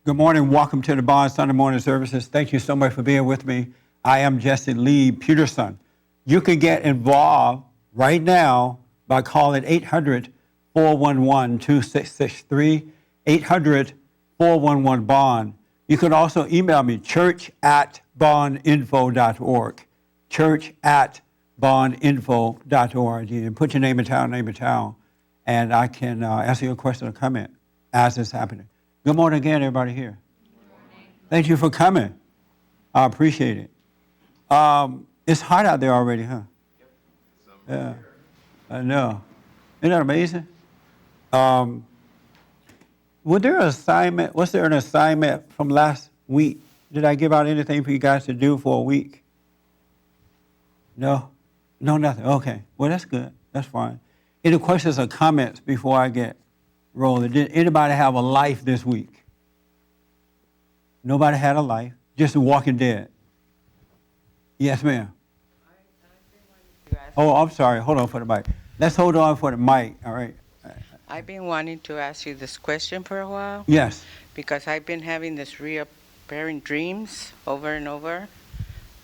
Good morning. Welcome to the Bond Sunday morning services. Thank you so much for being with me. I am Lee Peterson. You can get involved right now by calling 800-411-2663, 800-411-BOND. You can also email me, church@bondinfo.org, church@bondinfo.org, and put your name and town, and I can answer your question or comment as it's happening. Good morning again, everybody here. Thank you for coming. I appreciate it. It's hot out there already, huh? Yeah, I know. Isn't that amazing? Was there an assignment? Was there an assignment from last week? Did I give out anything for you guys to do for a week? No? No, nothing. Okay. Well, that's good. That's fine. Any questions or comments before I get rolling? Did anybody have a life this week? Nobody had a life? Just a walking dead? Yes, ma'am. Oh, I'm sorry. Hold on for the mic. Let's hold on for the mic. All right. I've been wanting to ask you this question for a while. Yes. Because I've been having this reoccurring dreams over and over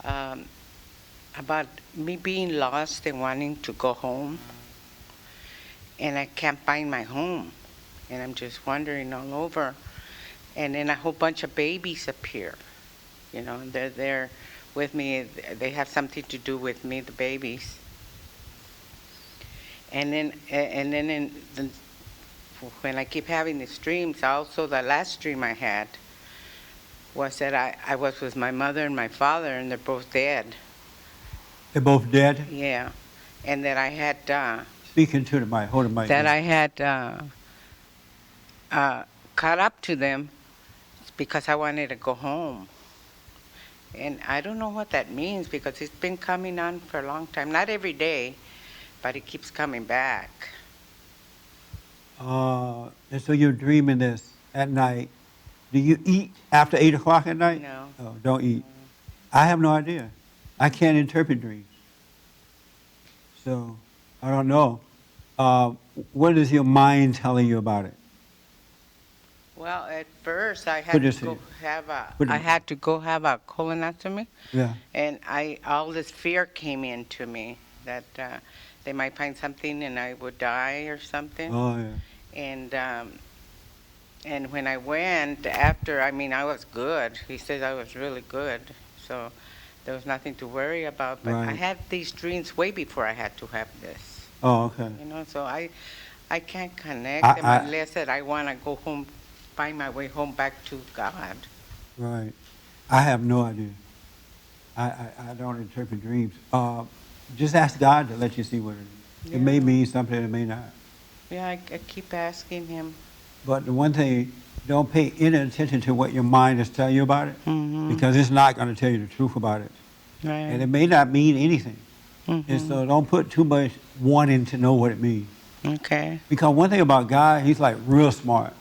about me being lost and wanting to go home. And I can't find my home. And I'm just wandering all over. And then a whole bunch of babies appear. You know, and they're there with me. They have something to do with me, the babies. And then when I keep having these dreams, also the last dream I had was that I was with my mother and my father, and they're both dead. They're both dead? Yeah. And that I had... Speaking to the mic. Hold the mic. That I had caught up to them because I wanted to go home. And I don't know what that means because it's been coming on for a long time. Not every day, but it keeps coming back. And so you're dreaming this at night. Do you eat after 8 o'clock at night? No. Oh, don't eat. I have no idea. I can't interpret dreams. So I don't know. What is your mind telling you about it? Well, at first I had to go have a colonoscopy. Yeah. And all this fear came into me that they might find something and I would die or something. Oh, yeah. And when I went after, I was good. He said I was really good. So there was nothing to worry about. But Right. I had these dreams way before I had to have this. Oh, okay. You know, so I can't connect them unless that I want to go home, find my way home back to God. Right. I have no idea. I don't interpret dreams. Just ask God to let you see what it is. Yeah. It may mean something, it may not. Yeah, I keep asking him. But the one thing, don't pay any attention to what your mind is telling you about it, because it's not going to tell you the truth about it. Right. And it may not mean anything. And so don't put too much wanting to know what it means. Okay. Because one thing about God, he's like real smart.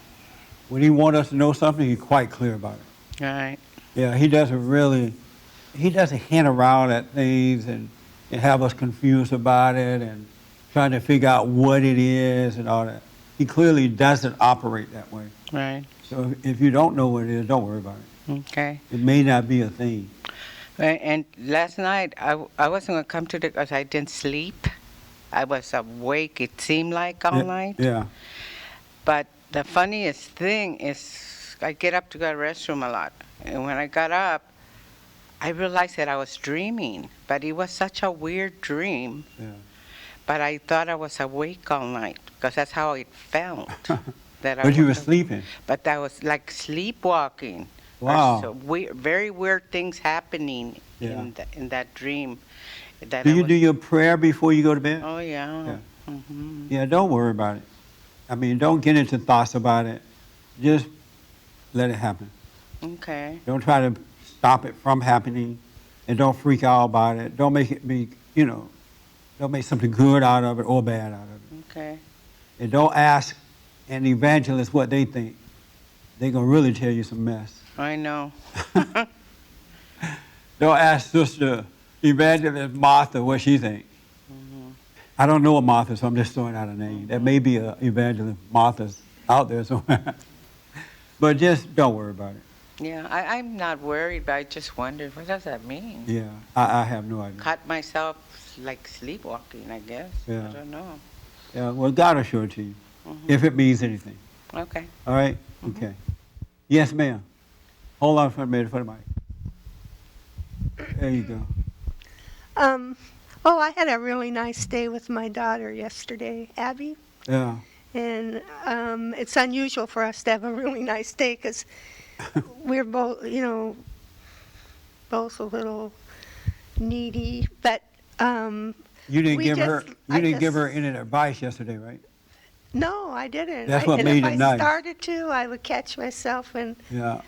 When he wants us to know something, he's quite clear about it. Right. Yeah, he doesn't hint around at things and have us confused about it and trying to figure out what it is and all that. He clearly doesn't operate that way. Right. So if you don't know what it is, don't worry about it. Okay. It may not be a thing. And last night, I wasn't going to come to because I didn't sleep. I was awake, it seemed like, all night. Yeah. But the funniest thing is I get up to go to the restroom a lot. And when I got up, I realized that I was dreaming. But it was such a weird dream. Yeah. But I thought I was awake all night because that's how it felt. But you were sleeping. But that was like sleepwalking. Wow. So very weird things happening Yeah. in that dream. That Do you do your prayer before you go to bed? Oh, yeah. Yeah. Mm-hmm. Yeah, don't worry about it. I mean, don't get into thoughts about it. Just let it happen. Okay. Don't try to stop it from happening, and don't freak out about it. Don't make it be, don't make something good out of it or bad out of it. Okay. And don't ask an evangelist what they think. They're going to really tell you some mess. I know. Don't ask Sister Evangelist Martha what she thinks. I don't know a Martha, so I'm just throwing out a name. There may be an Evangelist Martha's out there somewhere. But just don't worry about it. Yeah, I'm not worried, but I just wondered, what does that mean? Yeah, I have no idea. Caught myself like sleepwalking, I guess. Yeah. I don't know. Yeah, well, God will show it to you, if it means anything. Okay. All right? Okay. Yes, ma'am. Hold on for a minute for the mic. There you go. I had a really nice day with my daughter yesterday, Abby. Yeah. And it's unusual for us to have a really nice day because we're both, both a little needy. But You didn't we give just- her. I You didn't give her just- any advice yesterday, right? no, I didn't. That's what and made if it nice. I started to, I would catch myself, and Yeah.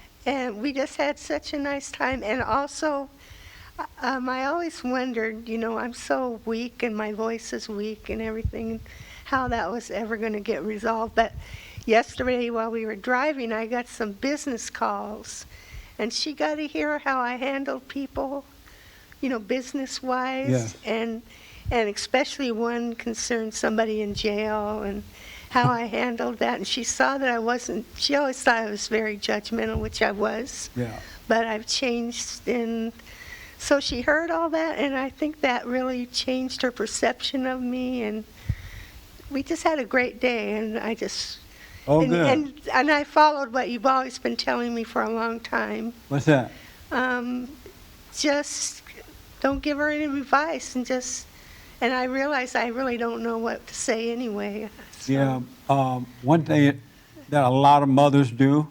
we just had such a nice time. And also, I always wondered, I'm so weak and my voice is weak and everything, how that was ever going to get resolved. But yesterday while we were driving, I got some business calls, and she got to hear how I handled people, business-wise. Yes. And especially one concerned somebody in jail and how I handled that. And she saw that I wasn't, she always thought I was very judgmental, which I was. Yeah. But I've changed, and so she heard all that, and I think that really changed her perception of me, and we just had a great day, and I just... Oh, and, good. and I followed what you've always been telling me for a long time. What's that? Just don't give her any advice, and I realize I really don't know what to say anyway. So. Yeah. One thing that a lot of mothers do,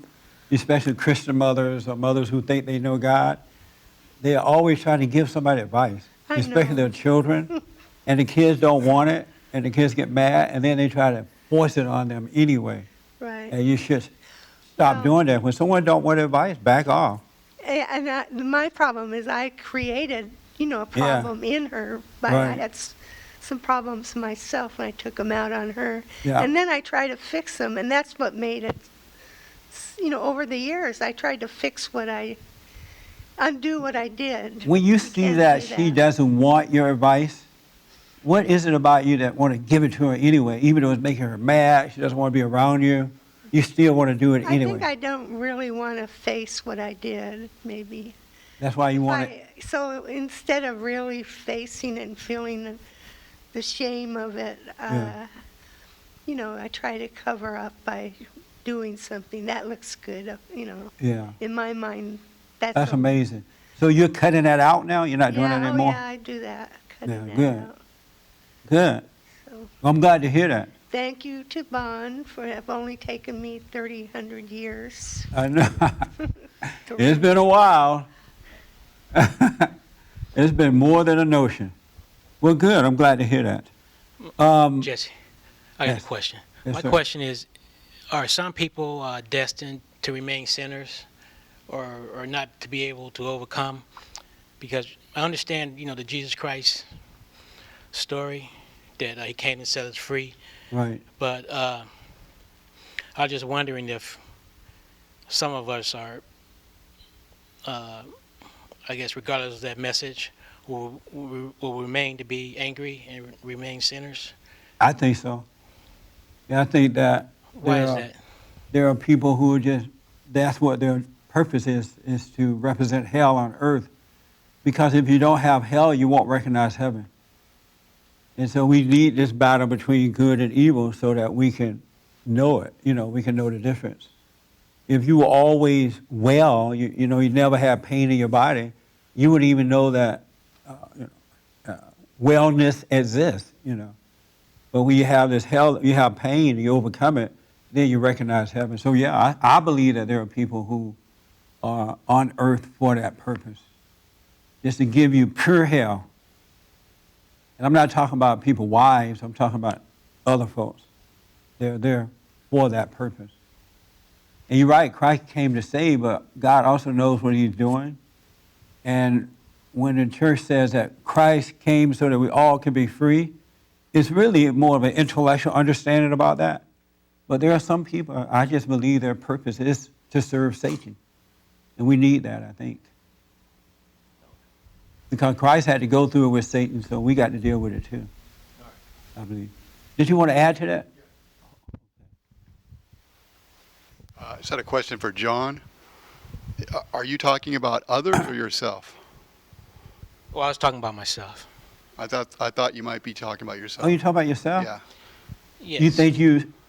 especially Christian mothers or mothers who think they know God, they are always trying to give somebody advice, I especially know. their children, and the kids don't want it, and the kids get mad, and then they try to force it on them anyway. Right. And you should stop doing that. When someone don't want advice, back off. And my problem is I created, a problem in her. But I Right. had some problems myself, and I took them out on her. Yeah. And then I tried to fix them, and that's what made it, over the years, I tried to undo what I did. When you see can't that do she that. doesn't want your advice, what is it about you that want to give it to her anyway, even though it's making her mad, she doesn't want to be around you, you still want to do it I anyway? think I don't really want to face what I did, maybe. That's why you want it. So instead of really facing it and feeling the shame of it, Yeah. I try to cover up by doing something that looks good, Yeah, in my mind. That's that's amazing. So you're cutting that out now? You're not doing Yeah, it anymore? yeah, I do that. Cutting Yeah, that good. out. Good. So I'm glad to hear that. thank you to Bond for have only taken me 100 years. I know. It's been a while. It's been more than a notion. Well, good. I'm glad to hear that. Jesse, I got yes. a question. Yes, My sir. question is, are some people destined to remain sinners or not to be able to overcome? Because I understand, the Jesus Christ story, that he came and set us free. Right. But I was just wondering if some of us are, I guess, regardless of that message, will remain to be angry and remain sinners. I think so. Yeah, I think that Why is that? there are people who just, that's what their purpose is to represent hell on earth. Because if you don't have hell, you won't recognize heaven. And so we need this battle between good and evil so that we can know it, we can know the difference. If you were always well, you never had pain in your body, you wouldn't even know that wellness exists, But when you have this hell, you have pain, you overcome it, then you recognize heaven. So yeah, I believe that there are people who are on earth for that purpose, just to give you pure hell. And I'm not talking about people, wives, I'm talking about other folks. They're there for that purpose. And you're right, Christ came to save, but God also knows what he's doing. And when the church says that Christ came so that we all can be free, it's really more of an intellectual understanding about that. But there are some people, I just believe their purpose is to serve Satan. And we need that, I think. Because Christ had to go through it with Satan, so we got to deal with it too, I believe. Did you want to add to that? I just had a question for John. Are you talking about others or yourself? Well, I was talking about myself. I thought you might be talking about yourself. Oh, you talking about yourself? Yeah. Yes.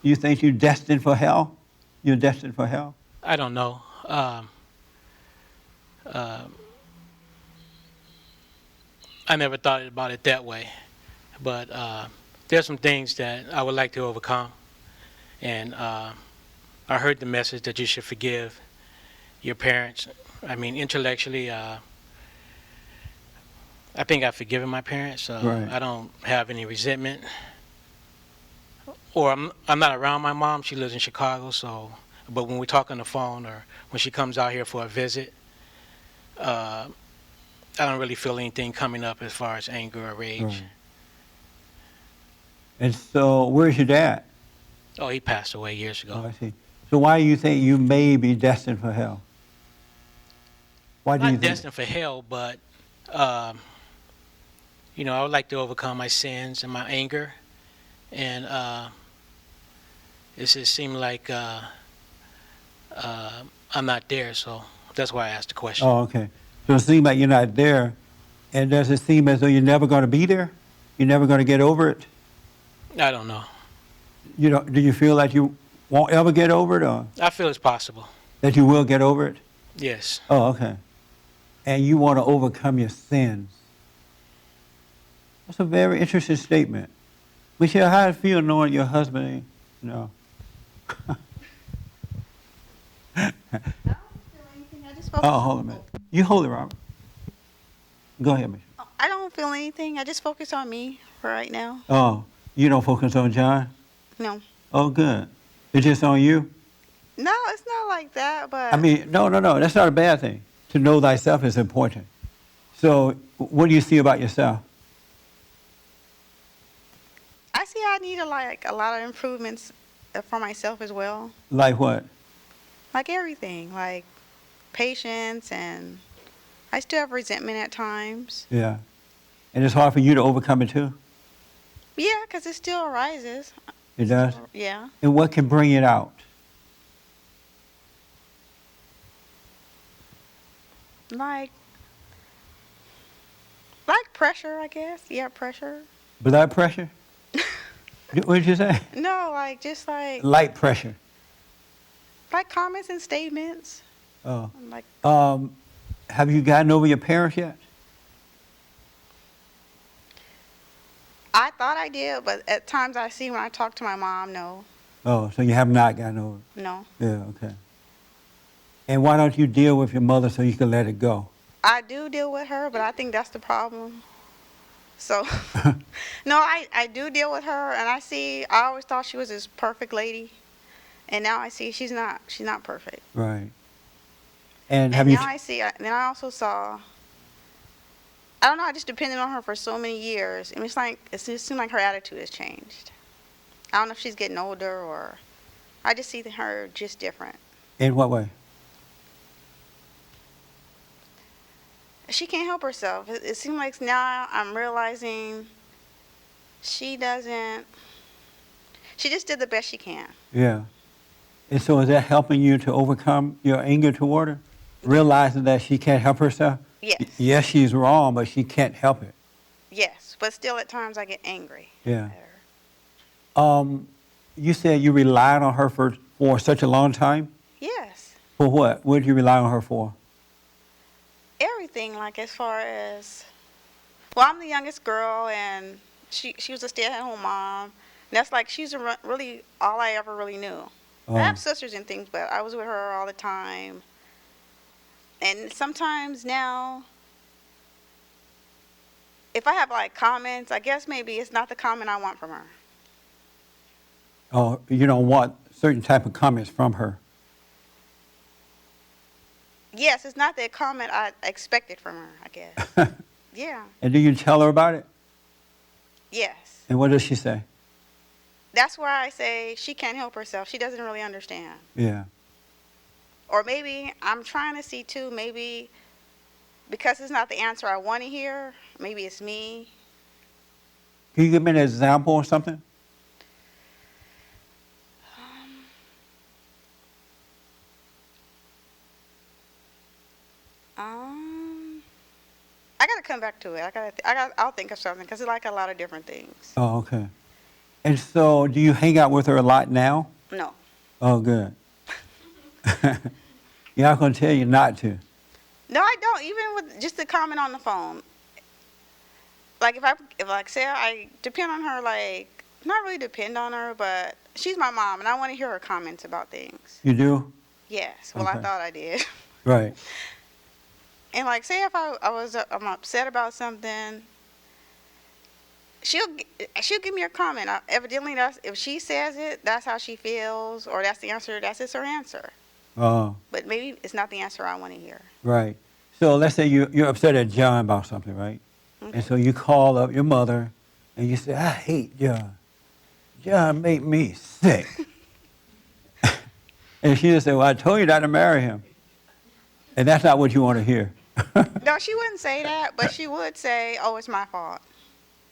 You think you're destined for hell? You're destined for hell? I don't know. Uh, I never thought about it that way, but there's some things that I would like to overcome, and I heard the message that you should forgive your parents. I mean, intellectually, I think I've forgiven my parents. Right. I don't have any resentment, or I'm not around my mom. She lives in Chicago, so. But when we talk on the phone or when she comes out here for a visit, I don't really feel anything coming up as far as anger or rage. Right. And so, where's your dad? Oh, he passed away years ago. Oh, I see. So why do you think you may be destined for hell? Why do you Not think? destined for hell, but I would like to overcome my sins and my anger, and it just seemed like I'm not there, so that's why I asked the question. Oh, okay. So it seems like you're not there, and does it seem as though you're never going to be there? You're never going to get over it? I don't know. Do you feel like you won't ever get over it, or I feel it's possible. that you will get over it? Yes. Oh, okay. And you want to overcome your sins. That's a very interesting statement. Michelle, how do you feel knowing your husband ain't, no? I don't feel anything. I just focus. Oh, hold on a minute. You hold it, Robert. Go ahead, Michelle. I don't feel anything. I just focus on me for right now. Oh, you don't focus on John? No. Oh, good. It's just on you? No, it's not like that, but I mean, no. That's not a bad thing. To know thyself is important. So, what do you see about yourself? I see I need a lot of improvements for myself as well. Like what? Like everything, like patience, and I still have resentment at times. Yeah. And it's hard for you to overcome it too? Yeah, because it still arises. It does? Yeah. And what can bring it out? Like pressure, I guess. Yeah, pressure. Blood pressure? What did you say? No, just Light pressure. like comments and statements. Oh. Like Have you gotten over your parents yet? I thought I did, but at times I see when I talk to my mom, no, Oh, so you have not gotten over it? no. Yeah, okay. And why don't you deal with your mother so you can let it go? I do deal with her, but I think that's the problem. So, no, I do deal with her, and I always thought she was this perfect lady, and now I see she's not perfect. Right. And have And you... now I see, and then I also saw, I don't know, I just depended on her for so many years, and it just seemed like her attitude has changed. I don't know if she's getting older, or I just see her just different. In what way? She can't help herself. It seems like now I'm realizing she just did the best she can. Yeah. And so is that helping you to overcome your anger toward her? Realizing that she can't help herself? Yes. Yes, she's wrong, but she can't help it. Yes, but still at times I get angry Yeah. at her. You said you relied on her for such a long time? Yes. For what? What did you rely on her for? Everything, like as far as, well, I'm the youngest girl, and she was a stay-at-home mom. That's she's really all I ever really knew. I have sisters and things, but I was with her all the time. And sometimes now, if I have comments, I guess maybe it's not the comment I want from her. Oh, you don't want certain type of comments from her? Yes, it's not the comment I expected from her, I guess. Yeah. And do you tell her about it? Yes. And what does she say? That's where I say she can't help herself. She doesn't really understand. Yeah. Or maybe I'm trying to see too, maybe because it's not the answer I want to hear, maybe it's me. Can you give me an example or something? I gotta come back to it. I'll think of something because it's like a lot of different things. Oh, okay. And so, do you hang out with her a lot now? No. Oh, good. You're not going to tell you not to. No, I don't. Even with just the comment on the phone. Like if like say I depend on her, like not really depend on her, but she's my mom and I want to hear her comments about things. You do? Yes. Well, I Okay. thought I did. Right. And like say if I'm upset about something, she'll give me a comment. Evidently, if she says it, that's how she feels, or that's the answer. That's just her answer. Oh, But maybe it's not the answer I want to hear. right. So let's say you're upset at John about something, right? Okay. And so you call up your mother and you say, I hate John. John made me sick. And she just say, well, I told you not to marry him. And that's not what you want to hear. No, she wouldn't say that, but she would say, "Oh, it's my fault."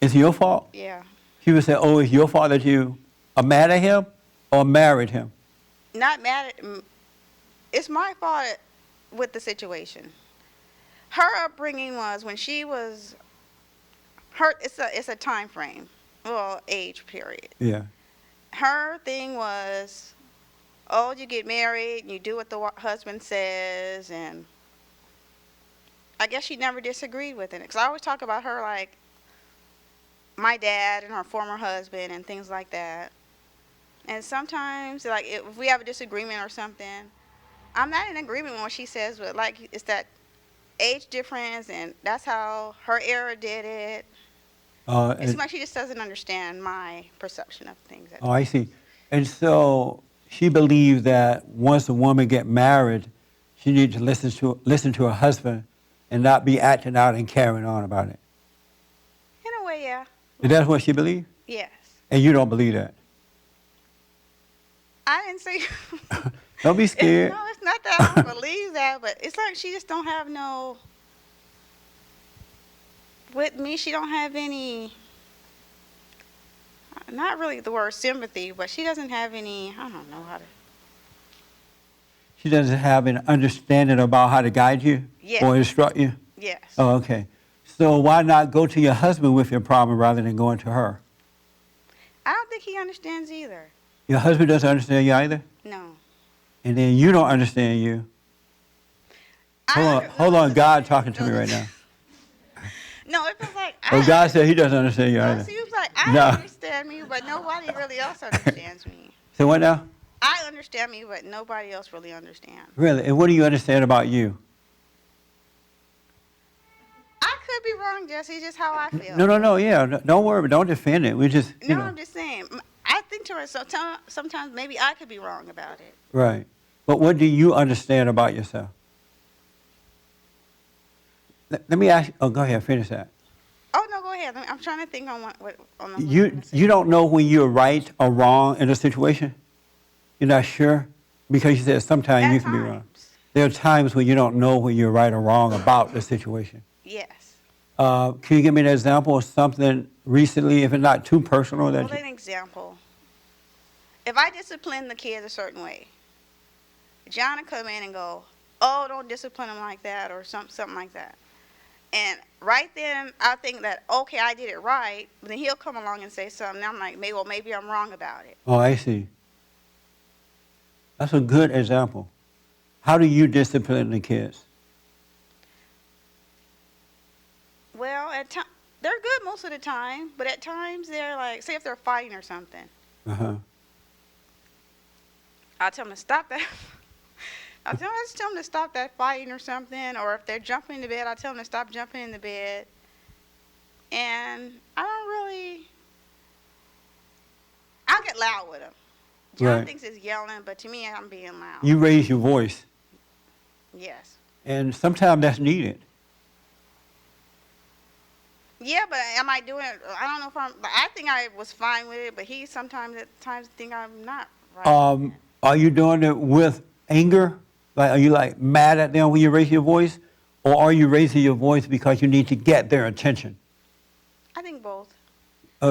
It's your fault? Yeah. She would say, oh, it's your fault that you are mad at him or married him? Not mad at. It's my fault with the situation. Her upbringing was when she was. It's a time frame, well, age period. Yeah. Her thing was, oh, you get married, and you do what the husband says, and I guess she never disagreed with it. Because I always talk about her like my dad and her former husband and things like that. And sometimes, like if we have a disagreement or something, I'm not in agreement with what she says, but like it's that age difference, and that's how her era did it. It's like she just doesn't understand my perception of things. Oh, I see. And so she believes that once a woman get married, she needs to listen to her husband and not be acting out and carrying on about it. In a way, yeah. Is that what she believes? Yes. And you don't believe that? I didn't say. Don't be scared. No, it's not that I don't believe that, but it's like she just don't have no. With me, she don't have any. Not really the word sympathy, but she doesn't have any. I don't know how to. She doesn't have an understanding about how to guide you Yes. or instruct you? Yes. Oh, okay. So why not go to your husband with your problem rather than going to her? I don't think he understands either. Your husband doesn't understand you either? No. And then you don't understand you. Hold on, God talking to me right now. No, it was like. Oh, God said he doesn't understand you No, either. see, it was like I No. understand me, but nobody really else understands me. So what now? I understand me, but nobody else really understands. Really? And what do you understand about you? I could be wrong, Jesse. Just how I feel. No, yeah. Don't worry, don't defend it. We just, No, I'm just saying. I think to myself, sometimes maybe I could be wrong about it. Right. But what do you understand about yourself? Let me ask you, oh, go ahead, finish that. Oh no, go ahead. I'm trying to think on what on the. You don't know when you're right or wrong in a situation? You're not sure? Because you said sometimes you can be wrong. There are times when you don't know when you're right or wrong about the situation. Yes. Can you give me an example of something recently, if it's not too personal? Well, an example. If I discipline the kids a certain way, John will come in and go, "Oh, don't discipline them like that," or something like that. And right then, I think that, okay, I did it right. But then he'll come along and say something. And I'm like, maybe I'm wrong about it. Oh, I see. That's a good example. How do you discipline the kids? Well, they're good most of the time. But at times, they're like, say if they're fighting or something, Uh-huh. I'll tell them to stop that. I just tell them to stop that fighting or something. Or if they're jumping in the bed, I tell them to stop jumping in the bed. And I'll get loud with them. John Right. thinks it's yelling, but to me, I'm being loud. You raise your voice, Yes. and sometimes that's needed. Yeah, but am I doing it? I don't know if I think I was fine with it, but he sometimes at times think I'm not right. Are you doing it with anger? Like, are you like mad at them when you raise your voice? Or are you raising your voice because you need to get their attention? I think both.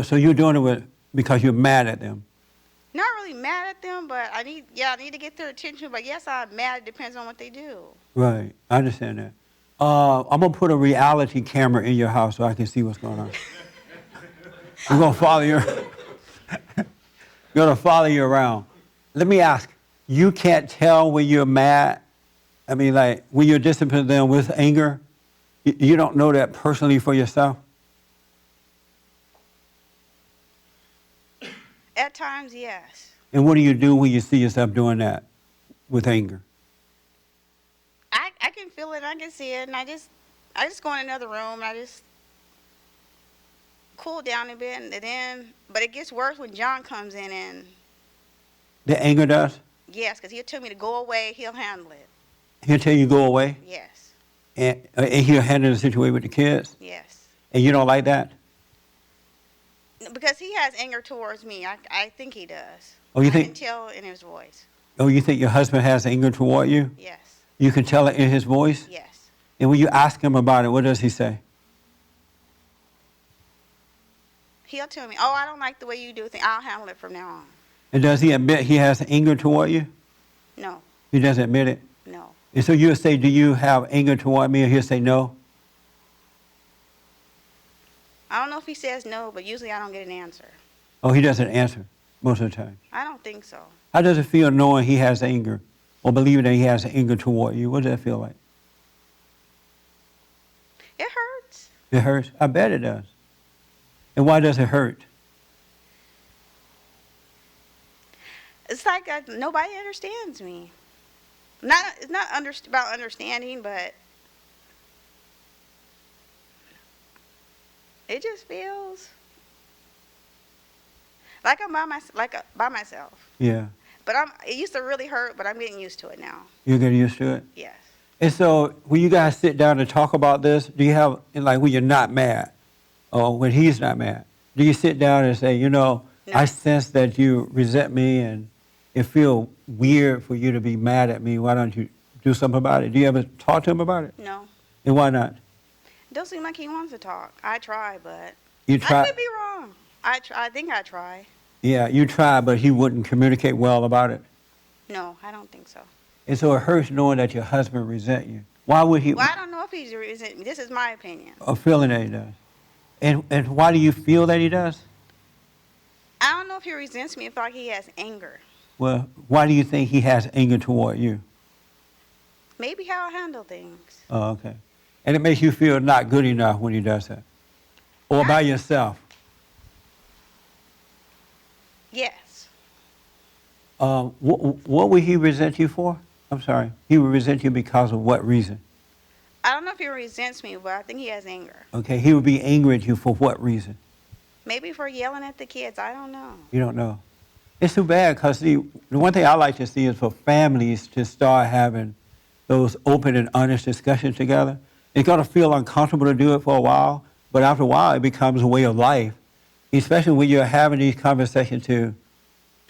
So you're doing it because you're mad at them? Not really mad at them, but I need to get their attention. But yes, I'm mad. It depends on what they do. Right, I understand that. I'm gonna put a reality camera in your house so I can see what's going on. We're gonna follow you. Gonna follow you around. Let me ask, you can't tell when you're mad? I mean, like, when you're disciplining them with anger, you don't know that personally for yourself? At times, yes. And what do you do when you see yourself doing that with anger? I can feel it, I can see it, and I just go in another room, and I just cool down a bit, and then, but it gets worse when John comes in, and The anger does? yes, because he'll tell me to go away, he'll handle it. He'll tell you go away, Yes, and he'll handle the situation with the kids, yes. and you don't like that? Because he has anger towards me, I think he does. Oh, you I can think? tell in his voice. Oh, you think your husband has anger toward you? Yes, You can tell it in his voice? yes. And when you ask him about it, what does he say? He'll tell me, oh, I don't like the way you do things, I'll handle it from now on. And does he admit he has anger toward you? No, He doesn't admit it? no. And so you'll say, do you have anger toward me? And he'll say no? I don't know if he says no, but usually I don't get an answer. Oh, he doesn't answer most of the time. I don't think so. How does it feel knowing he has anger or believing that he has anger toward you? What does that feel like? It hurts. It hurts? I bet it does. And why does it hurt? It's like nobody understands me. It's not about understanding, but it just feels like I'm by myself. Yeah. But it used to really hurt, but I'm getting used to it now. You're getting used to it? Yes. And so when you guys sit down and talk about this, do you have, like, when you're not mad or when he's not mad, do you sit down and say, No. I sense that you resent me and it feels weird for you to be mad at me. Why don't you do something about it? Do you ever talk to him about it? No. And why not? It don't seem like he wants to talk. I try, but You try. I could be wrong. I think I try. Yeah, you try, but he wouldn't communicate well about it. No, I don't think so. And so it hurts knowing that your husband resent you. Why would he? Well, I don't know if he's resent me. This is my opinion. A feeling that he does. And why do you feel that he does? I don't know if he resents me. If like he has anger. Well, why do you think he has anger toward you? Maybe how I handle things. Oh, okay. And it makes you feel not good enough when he does that? Or by yourself? Yes. What would he resent you for? I'm sorry. He would resent you because of what reason? I don't know if he resents me, but I think he has anger. Okay, he would be angry at you for what reason? Maybe for yelling at the kids. I don't know. You don't know. It's too bad because the one thing I like to see is for families to start having those open and honest discussions together. It's going to feel uncomfortable to do it for a while, but after a while it becomes a way of life, especially when you're having these conversations to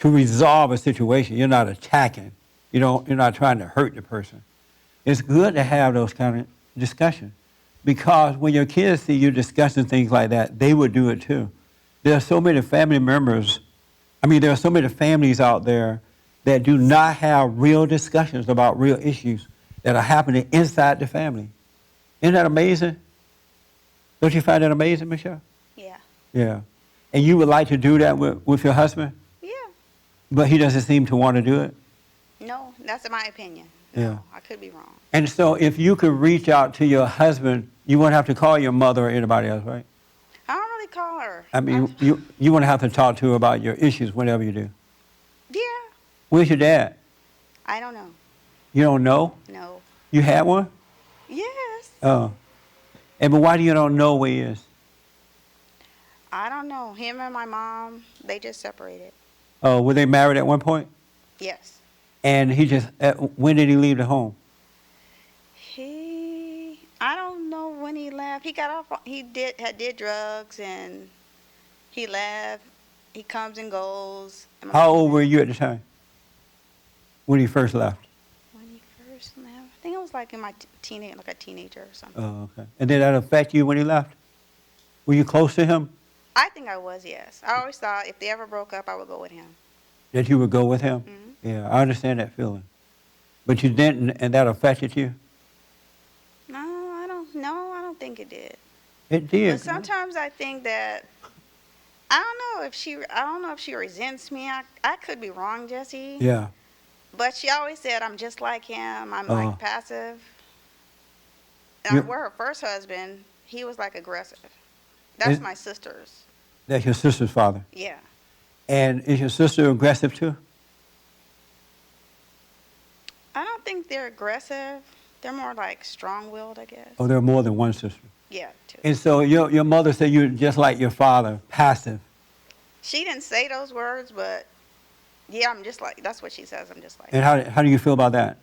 resolve a situation. You're not attacking. You're not trying to hurt the person. It's good to have those kind of discussions because when your kids see you discussing things like that, they would do it too. There are so many family members, there are so many families out there that do not have real discussions about real issues that are happening inside the family. Isn't that amazing? Don't you find that amazing, Michelle? Yeah. Yeah. And you would like to do that with your husband? Yeah. But he doesn't seem to want to do it? No, that's my opinion. Yeah. No, I could be wrong. And so if you could reach out to your husband, you wouldn't have to call your mother or anybody else, right? I don't really call her. You wouldn't have to talk to her about your issues whenever you do. Yeah. Where's your dad? I don't know. You don't know? No. You had one? Yes. Oh. But why do you don't know where he is? I don't know. Him and my mom, they just separated. Oh, were they married at one point? Yes. And when did he leave the home? I don't know when he left. He got off, he did drugs and he left. He comes and goes. How old were you at the time? When he first left? When he first left, I think it was like in my like a teenager or something. Oh, okay. And did that affect you when he left? Were you close to him? I think I was, yes. I always thought if they ever broke up, I would go with him. That you would go with him? Mm-hmm. Yeah, I understand that feeling. But you didn't, and that affected you? No, I think it did. It did. But sometimes I think that I don't know if she resents me. I could be wrong, Jesse. Yeah. But she always said I'm just like him. I'm Uh-huh. like passive. You- And where her first husband, he was like aggressive. That's Is- my sister's. That's your sister's father. Yeah. And is your sister aggressive too? I don't think they're aggressive. They're more like strong-willed, I guess. Or there are more than one sister? Yeah, two. And so your mother said you're just like your father, passive. She didn't say those words, but yeah, I'm just like, that's what she says. I'm just like. And how do you feel about that?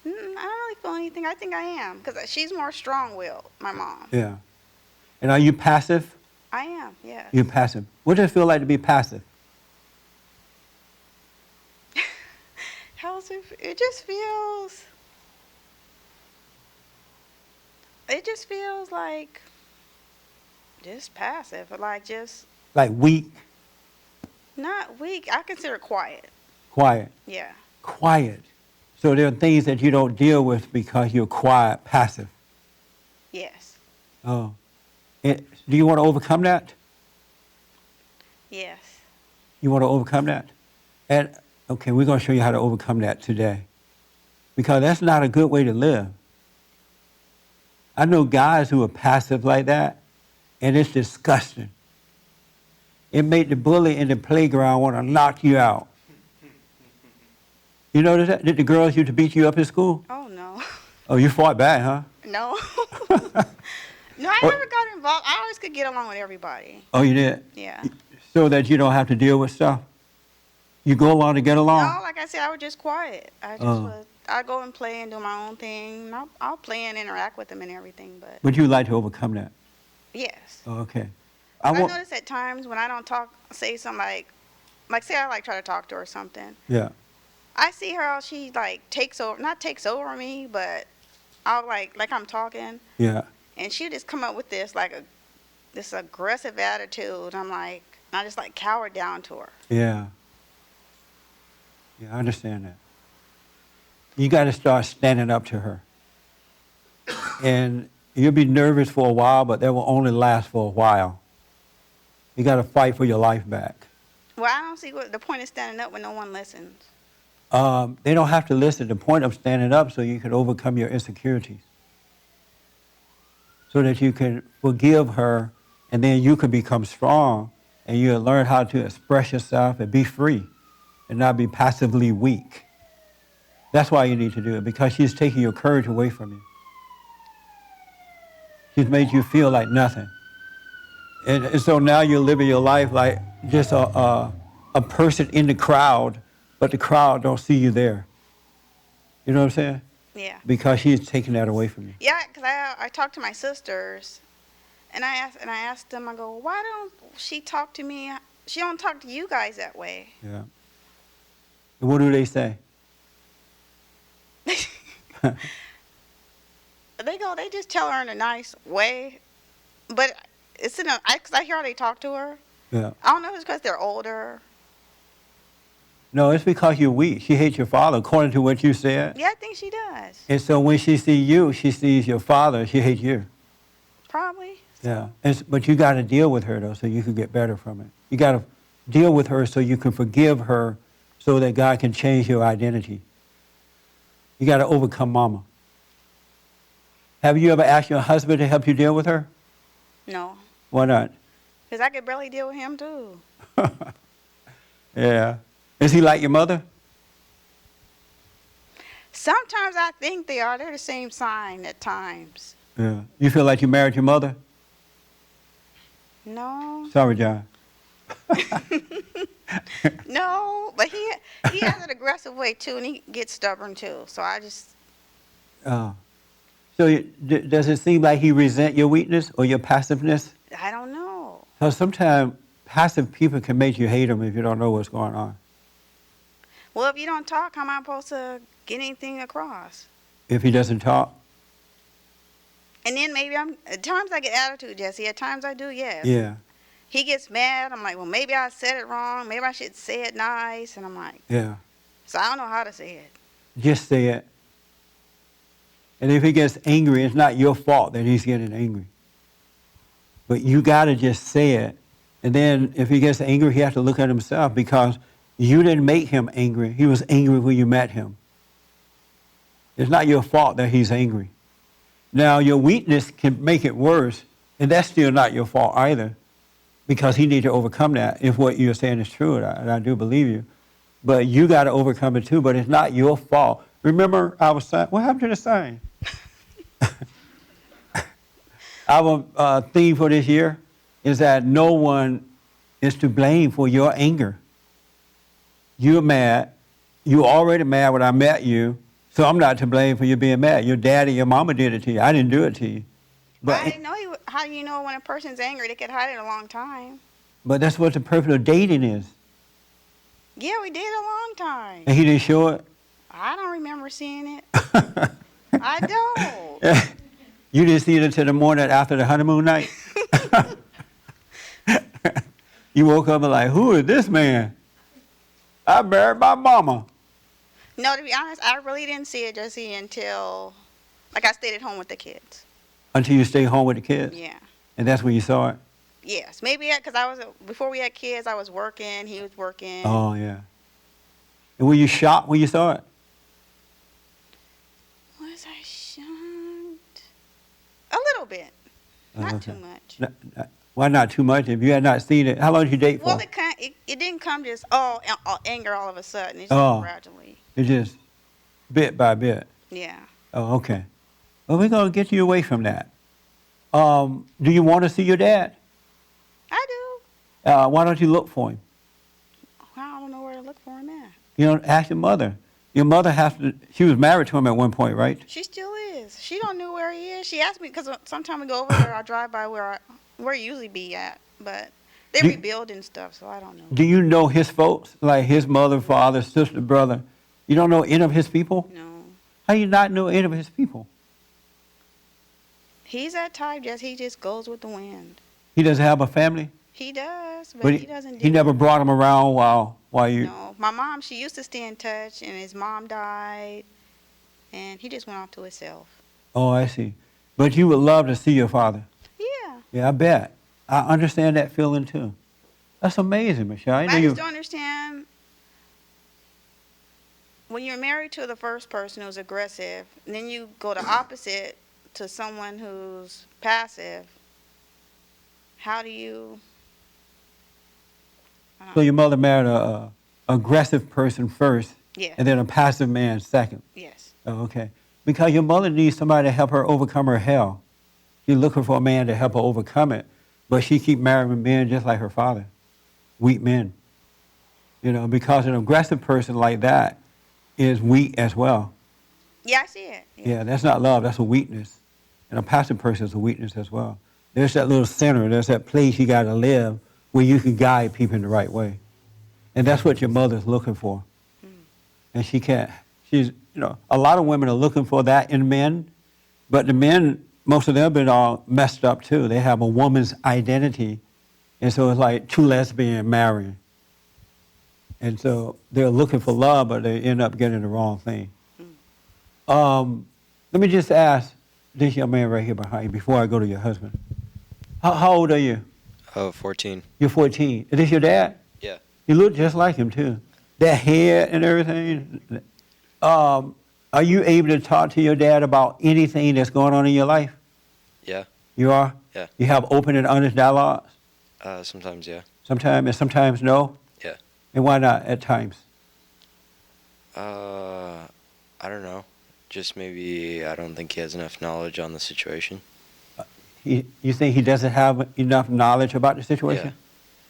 I don't really feel anything. I think I am, because she's more strong-willed, my mom. Yeah. And are you passive? I am, yeah. You're passive. What does it feel like to be passive? How's it? It just feels like just passive, like just Like weak, not weak. I consider it quiet. quiet, Yeah. quiet. So there are things that you don't deal with because you're quiet, passive. Yes. Oh. Do you want to overcome that? Yes. You want to overcome that? And, okay, we're going to show you how to overcome that today. Because that's not a good way to live. I know guys who are passive like that, and it's disgusting. It made the bully in the playground want to knock you out. You notice that? Did the girls used to beat you up at school? Oh no. Oh, you fought back, huh? No. No, I Oh. never got involved. I always could get along with everybody. Oh, you did? Yeah. So that you don't have to deal with stuff? You go along to get along? No, like I said, I was just quiet. I go and play and do my own thing. I'll play and interact with them and everything, but Would you like to overcome that? yes. Oh, okay. I notice at times when I don't say something like say I try to talk to her or something. Yeah. I see her how she not takes over me, but I'll like I'm talking Yeah. and she'll just come up with this this aggressive attitude. I just cower down to her. Yeah. Yeah, I understand that. You got to start standing up to her. And you'll be nervous for a while, but that will only last for a while. You got to fight for your life back. Well, I don't see what the point of standing up when no one listens. They don't have to listen. The point of standing up so you can overcome your insecurities. So that you can forgive her, and then you can become strong, and you'll learn how to express yourself and be free and not be passively weak. That's why you need to do it, because she's taking your courage away from you. She's made you feel like nothing. And so now you're living your life like just a person in the crowd, but the crowd don't see you there. You know what I'm saying? Yeah. Because she's taking that away from you. Yeah, because I talked to my sisters, and I asked them. I go, why don't she talk to me? She don't talk to you guys that way. Yeah. And what do they say? They just tell her in a nice way, but it's because I hear how they talk to her. Yeah. I don't know if it's because they're older. No, it's because you're weak. She hates your father, according to what you said. Yeah, I think she does. And so when she sees you, she sees your father, she hates you. Probably. Yeah. But you got to deal with her, though, so you can get better from it. You got to deal with her so you can forgive her so that God can change your identity. You got to overcome mama. Have you ever asked your husband to help you deal with her? No, Why not? because I could barely deal with him too. Yeah. Is he like your mother? Sometimes I think they are. They're the same sign at times. Yeah. You feel like you married your mother? No, Sorry, John. no, but he has an aggressive way too, and he gets stubborn too. So I just So does it seem like he resent your weakness or your passiveness? I don't know. Because sometimes passive people can make you hate them if you don't know what's going on. Well, if you don't talk, how am I supposed to get anything across? If he doesn't talk? And then maybe at times I get attitude, Jesse. At times I do, yes. Yeah. He gets mad. I'm like, well, maybe I said it wrong. Maybe I should say it nice. And I'm like, Yeah. so I don't know how to say it. Just say it. And if he gets angry, it's not your fault that he's getting angry. But you got to just say it. And then if he gets angry, he has to look at himself because you didn't make him angry. He was angry when you met him. It's not your fault that he's angry. Now, your weakness can make it worse, and that's still not your fault either because he needs to overcome that if what you're saying is true, and I do believe you. But you got to overcome it too, but it's not your fault. Remember our sign? What happened to the sign? Our theme for this year is that no one is to blame for your anger. You're mad. You were already mad when I met you, so I'm not to blame for you being mad. Your daddy, your mama did it to you. I didn't do it to you. I didn't know how you know when a person's angry. They could hide it a long time. But that's what the purpose of dating is. Yeah, we did a long time. And he didn't show it? I don't remember seeing it. I don't. You didn't see it until the morning after the honeymoon night? You woke up and like, who is this man? I married my mama. No, to be honest, I really didn't see it, Jesse, until, like, I stayed at home with the kids. Until you stayed home with the kids? Yeah. And that's when you saw it? Yes. Maybe because before we had kids, I was working, he was working. Oh, yeah. And were you shocked when you saw it? Was I shocked? A little bit. Not too much. Why not too much? If you had not seen it, how long did you date for? Well, it didn't come just, anger all of a sudden. It's Oh. just gradually. It just bit by bit. Yeah. Oh, okay. Well, we're going to get you away from that. Do you want to see your dad? I do. Why don't you look for him? I don't know where to look for him at. You know, ask your mother. Your mother she was married to him at one point, right? She still is. She don't know where he is. She asked me because sometimes we go over there, I drive by where he usually be at, but they're rebuilding stuff, so I don't know. Do you know his folks, like his mother, father, sister, brother? You don't know any of his people? No. How do you not know any of his people? He's that type, he just goes with the wind. He doesn't have a family? He does, but he doesn't do He never brought him around while you... No. My mom, she used to stay in touch, and his mom died, and he just went off to himself. Oh, I see. But you would love to see your father. Yeah. Yeah, I bet. I understand that feeling too. That's amazing, Michelle. I just don't understand. When you're married to the first person who's aggressive, and then you go the opposite to someone who's passive, how do you... So your mother married a aggressive person first, Yeah. and then a passive man second. Yes. Oh, okay. Because your mother needs somebody to help her overcome her hell. She's looking for a man to help her overcome it, but she keep marrying men just like her father, weak men. You know, because an aggressive person like that is weak as well. Yeah, I see it. Yeah, that's not love, that's a weakness. And a passive person is a weakness as well. There's that little center, there's that place you got to live where you can guide people in the right way. And that's what your mother's looking for. And she can't, a lot of women are looking for that in men, but the men, most of them have been all messed up too. They have a woman's identity, and so it's like two lesbians marrying. And so they're looking for love, but they end up getting the wrong thing. Let me just ask this young man right here behind you before I go to your husband. How old are you? 14. You're 14. Is this your dad? Yeah. You look just like him too. That hair and everything. Are you able to talk to your dad about anything that's going on in your life? Yeah. You are? Yeah. You have open and honest dialogues? Sometimes, yeah. Sometimes, and sometimes no? Yeah. And why not at times? I don't know. Just maybe I don't think he has enough knowledge on the situation. You think he doesn't have enough knowledge about the situation?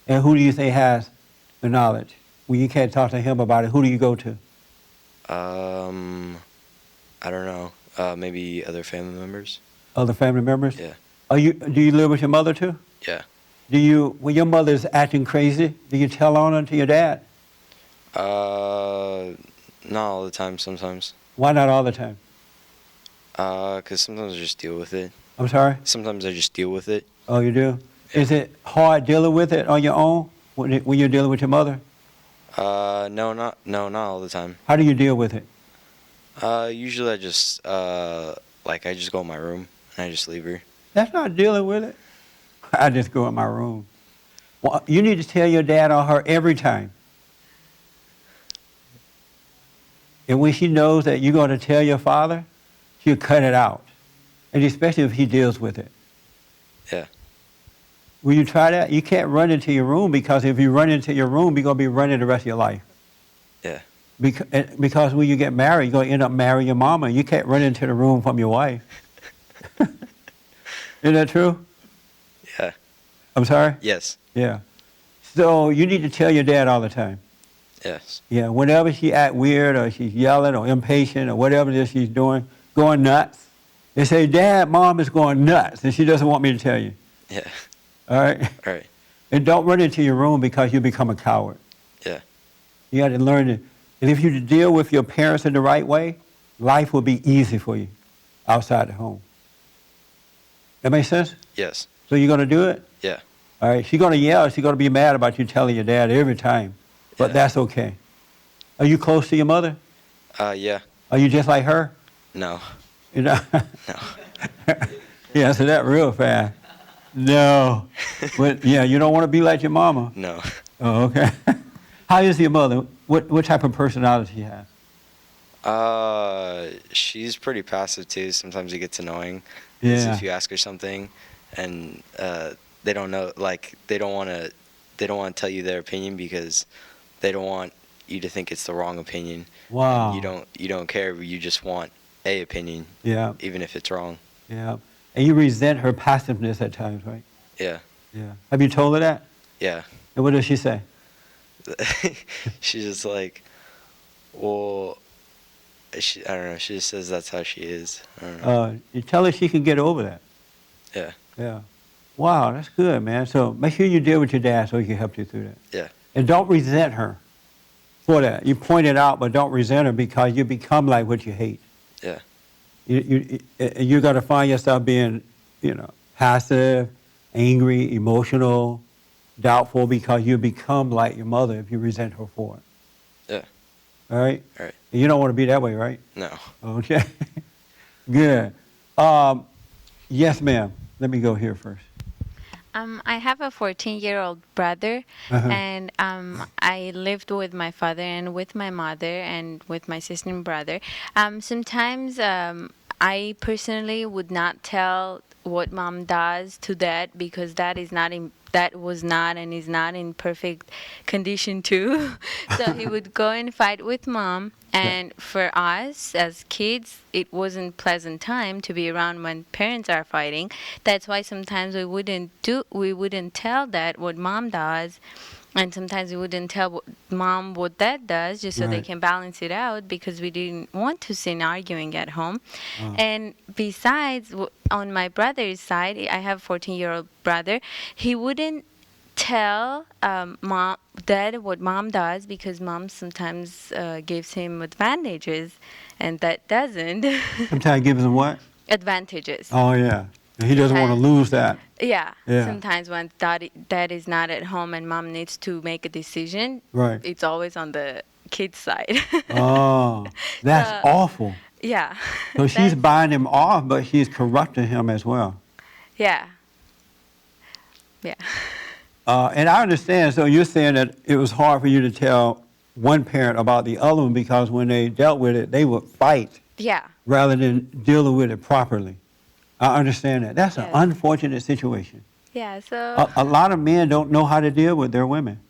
Yeah. And who do you think has the knowledge? When you can't talk to him about it, who do you go to? I don't know. Maybe other family members. Other family members? Yeah. Do you live with your mother too? Yeah. When your mother's acting crazy, do you tell on her to your dad? Not all the time, sometimes. Why not all the time? 'Cause sometimes I just deal with it. I'm sorry? Sometimes I just deal with it. Oh, you do? Yeah. Is it hard dealing with it on your own when you're dealing with your mother? No, not all the time. How do you deal with it? Usually I just, Like, I just go in my room and I just leave her. That's not dealing with it. I just go in my room. Well, you need to tell your dad or her every time. And when she knows that you're going to tell your father, she'll cut it out. And especially if he deals with it. Yeah. Will you try that? You can't run into your room, because if you run into your room, you're going to be running the rest of your life. Yeah. Because when you get married, you're going to end up marrying your mama. You can't run into the room from your wife. Isn't that true? Yeah. I'm sorry? Yes. Yeah. So you need to tell your dad all the time. Yes. Yeah, whenever she act weird or she's yelling or impatient or whatever it is she's doing, going nuts, they say, Dad, Mom is going nuts, and she doesn't want me to tell you. Yeah. All right? All right. And don't run into your room because you become a coward. Yeah. You got to learn it. And if you deal with your parents in the right way, life will be easy for you outside the home. That make sense? Yes. So you're going to do it? Yeah. All right. She's going to yell. She's going to be mad about you telling your dad every time. But Yeah. that's okay. Are you close to your mother? Yeah. Are you just like her? No. You know? No. He answered that real fast. No. But yeah, you don't want to be like your mama. No. Oh, okay. How is your mother? What type of personality she has? She's pretty passive too. Sometimes it gets annoying. Yeah. If you ask her something, and they don't know, like they don't want to tell you their opinion because they don't want you to think it's the wrong opinion. Wow. And you don't care. You just want a opinion. Yeah. Even if it's wrong. Yeah. And you resent her passiveness at times, right? Yeah. Yeah. Have you told her that? Yeah. And what does she say? She's just like, well, I don't know. She just says that's how she is. I don't know. You tell her she can get over that. Yeah. Yeah. Wow, that's good, man. So make sure you deal with your dad so he can help you through that. Yeah. And don't resent her for that. You point it out, but don't resent her because you become like what you hate. Yeah. You're going to find yourself being, passive, angry, emotional, doubtful because you become like your mother if you resent her for it. Yeah. All right? All right. And you don't want to be that way, right? No. Okay. Good. Yes, ma'am. Let me go here first. I have a 14-year-old brother, Uh-huh. and I lived with my father and with my mother and with my sister and brother. Sometimes I personally would not tell what mom does to dad because that was not and is not in perfect condition too. So he would go and fight with mom. And for us as kids, it wasn't pleasant time to be around when parents are fighting. That's why sometimes we wouldn't tell dad what mom does, and sometimes we wouldn't tell mom what dad does, just so they Right. can balance it out because we didn't want to see arguing at home. And besides, on my brother's side, I have a 14-year-old brother. He wouldn't tell dad what mom does because mom sometimes gives him advantages, and that doesn't. Sometimes gives them what? Advantages. Oh, yeah. And he doesn't want to lose that. Yeah. Yeah. Sometimes when dad is not at home and mom needs to make a decision, Right. it's always on the kid's side. Oh, that's So- awful. Yeah. So she's That's- buying him off, but she's corrupting him as well. Yeah. Yeah. And I understand. So you're saying that it was hard for you to tell one parent about the other one because when they dealt with it, they would fight Yeah. rather than dealing with it properly. I understand that. That's an Yes. unfortunate situation. Yeah. So. A lot of men don't know how to deal with their women.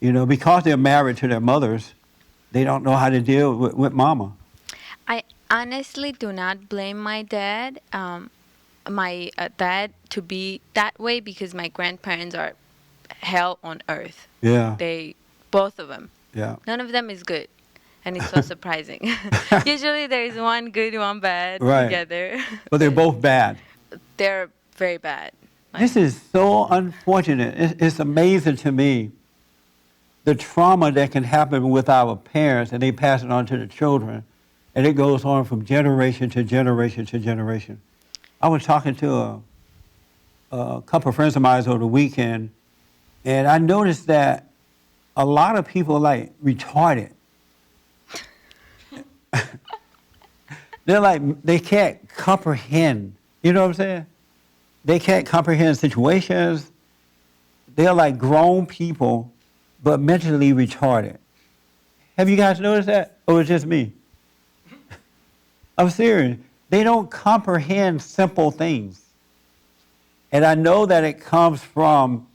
Because they're married to their mothers, they don't know how to deal with mama. I honestly do not blame my dad, my dad, to be that way because my grandparents are hell on earth. Yeah, Both of them. yeah. None of them is good. And it's so surprising. Usually there is one good, one bad Right. together. But they're both bad. They're very bad. This is so unfortunate. It's amazing to me the trauma that can happen with our parents, and they pass it on to the children, and it goes on from generation to generation to generation. I was talking to a couple of friends of mine over the weekend, and I noticed that a lot of people are retarded. They're they can't comprehend. You know what I'm saying? They can't comprehend situations. They're like grown people, but mentally retarded. Have you guys noticed that? Or it's just me? I'm serious. They don't comprehend simple things. And I know that it comes from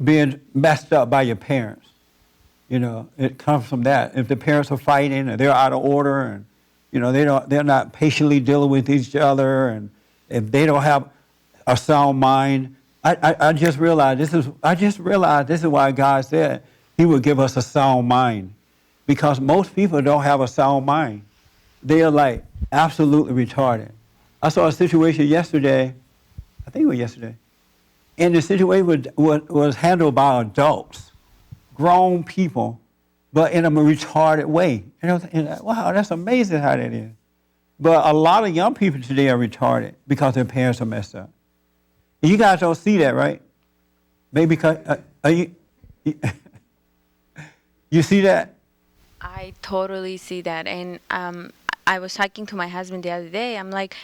being messed up by your parents. You know, it comes from that. If the parents are fighting or they're out of order and, you know, they're not patiently dealing with each other, and if they don't have a sound mind, I just realized this is why God said he would give us a sound mind. Because most people don't have a sound mind. They are like absolutely retarded. I saw a situation yesterday, I think it was yesterday, and the situation was handled by adults, grown people, but in a retarded way. And I was thinking, wow, that's amazing how that is. But a lot of young people today are retarded because their parents are messed up. And you guys don't see that, right? Maybe because, you see that? I totally see that. And I was talking to my husband the other day. I'm like,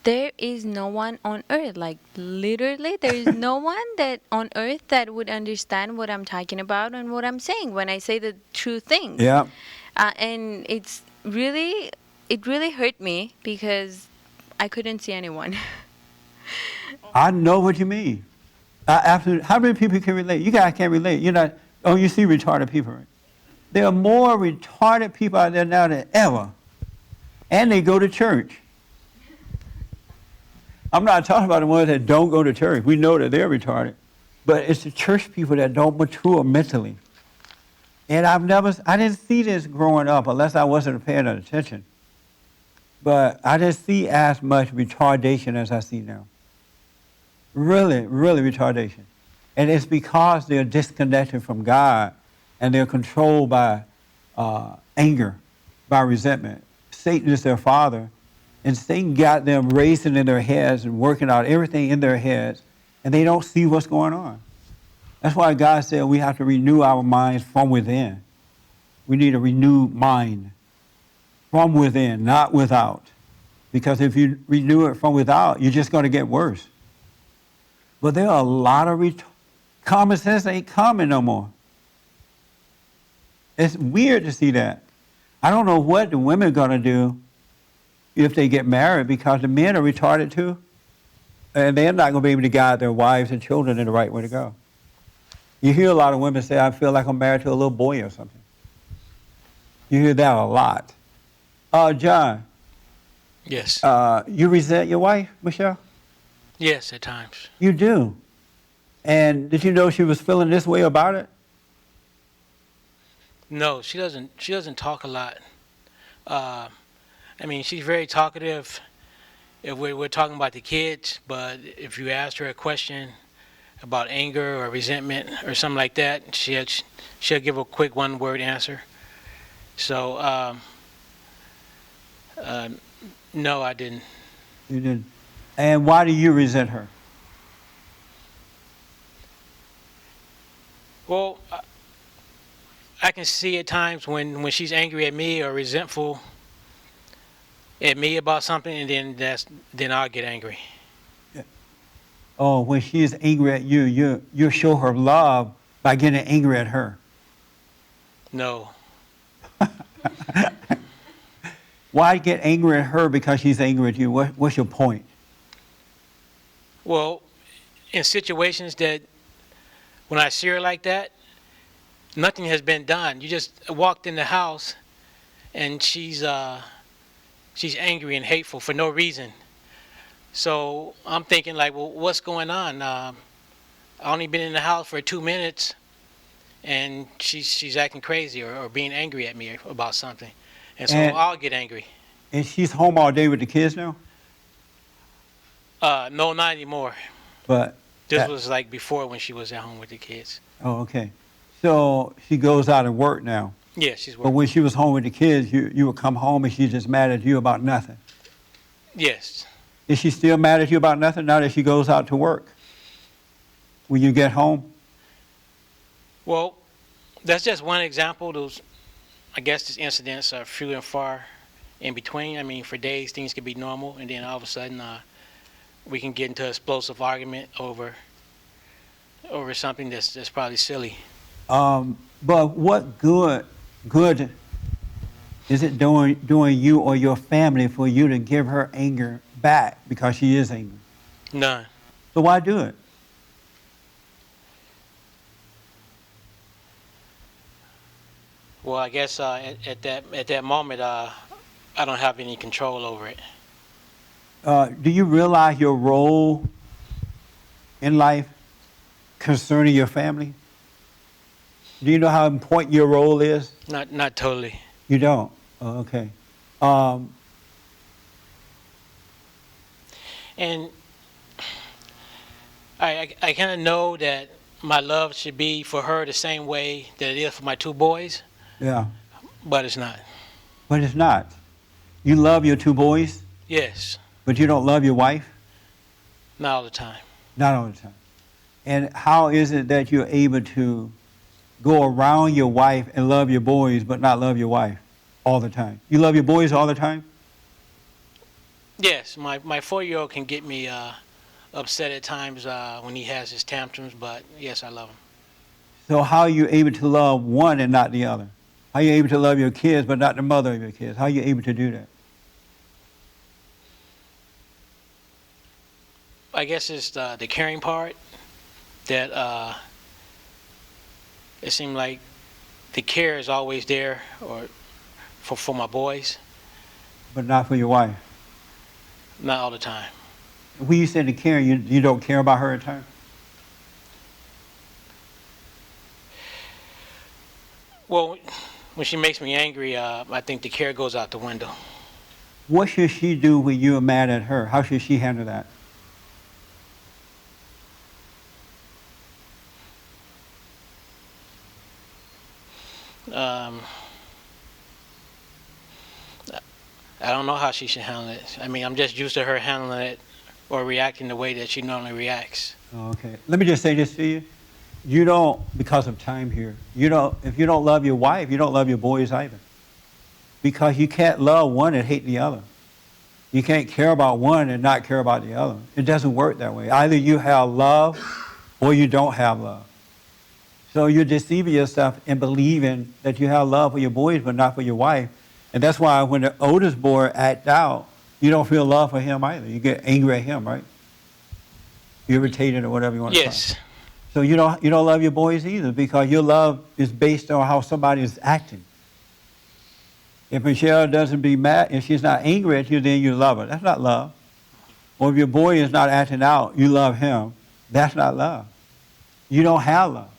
there is no one on earth, like literally, there is no one that on earth that would understand what I'm talking about and what I'm saying when I say the true things. Yeah. And it really hurt me because I couldn't see anyone. I know what you mean. I absolutely. How many people can relate? You guys can't relate. You're not. Oh, you see retarded people, right? There are more retarded people out there now than ever, and they go to church. I'm not talking about the ones that don't go to church. We know that they're retarded, but it's the church people that don't mature mentally. And I didn't see this growing up unless I wasn't paying attention. But I didn't see as much retardation as I see now. Really, really retardation. And it's because they're disconnected from God and they're controlled by anger, by resentment. Satan is their father, and Satan got them racing in their heads and working out everything in their heads, and they don't see what's going on. That's why God said we have to renew our minds from within. We need a renewed mind from within, not without. Because if you renew it from without, you're just going to get worse. But there are a lot of common sense ain't common no more. It's weird to see that. I don't know what the women are going to do if they get married, because the men are retarded too. And they're not going to be able to guide their wives and children in the right way to go. You hear a lot of women say, I feel like I'm married to a little boy or something. You hear that a lot. John. Yes. You resent your wife, Michelle? Yes, at times. You do. And did you know she was feeling this way about it? No, she doesn't talk a lot. I mean, she's very talkative if we're talking about the kids, but if you ask her a question about anger or resentment or something like that, she'll give a quick one-word answer. So, no, I didn't. You didn't. And why do you resent her? Well, I can see at times when she's angry at me or resentful at me about something, and then I'll get angry. Oh, when she is angry at you, you show her love by getting angry at her. No. Why get angry at her because she's angry at you? What's your point? Well, in situations that when I see her like that, nothing has been done. You just walked in the house and she's angry and hateful for no reason. So I'm thinking like, well, what's going on? I only been in the house for 2 minutes and she's acting crazy or being angry at me about something. And so I'll get angry. And she's home all day with the kids now? No, not anymore. But this was like before when she was at home with the kids. Oh, okay. So she goes out and work now. Yeah, she's But working. when she was home with the kids, you would come home and she's just mad at you about nothing. Yes. Is she still mad at you about nothing now that she goes out to work? When you get home? Well, that's just one example. I guess these incidents are few and far in between. I mean, for days things can be normal, and then all of a sudden we can get into an explosive argument over something that's probably silly. But what good is it doing you or your family for you to give her anger back because she is angry? None. So why do it? Well, I guess at that moment, I don't have any control over it. Do you realize your role in life concerning your family? Do you know how important your role is? Not totally. You don't? Oh, okay. And I kind of know that my love should be for her the same way that it is for my two boys, Yeah. but it's not. But it's not. You love your two boys, Yes, but you don't love your wife? not all the time. Not all the time. And how is it that you're able to go around your wife and love your boys, but not love your wife all the time? You love your boys all the time? Yes, my 4-year-old can get me upset at times when he has his tantrums, but yes, I love him. So how are you able to love one and not the other? How are you able to love your kids, but not the mother of your kids? How are you able to do that? I guess it's the caring part that it seemed like the care is always there or for my boys, But not for your wife? not all the time. When you say the care, you don't care about her at times? Well, when she makes me angry, I think the care goes out the window. What should she do when you're mad at her? How should she handle that? I don't know how she should handle it. I mean, I'm just used to her handling it or reacting the way that she normally reacts. Okay. Let me just say this to you. You don't, because of time here, if you don't love your wife, you don't love your boys either. Because you can't love one and hate the other. You can't care about one and not care about the other. It doesn't work that way. Either you have love or you don't have love. So you're deceiving yourself in believing that you have love for your boys but not for your wife. And that's why when the oldest boy acts out, you don't feel love for him either. You get angry at him, right? Irritated or whatever you want to Yes. say. So you don't love your boys either because your love is based on how somebody is acting. If Michelle doesn't be mad, if she's not angry at you, then you love her. That's not love. Or if your boy is not acting out, you love him. That's not love. You don't have love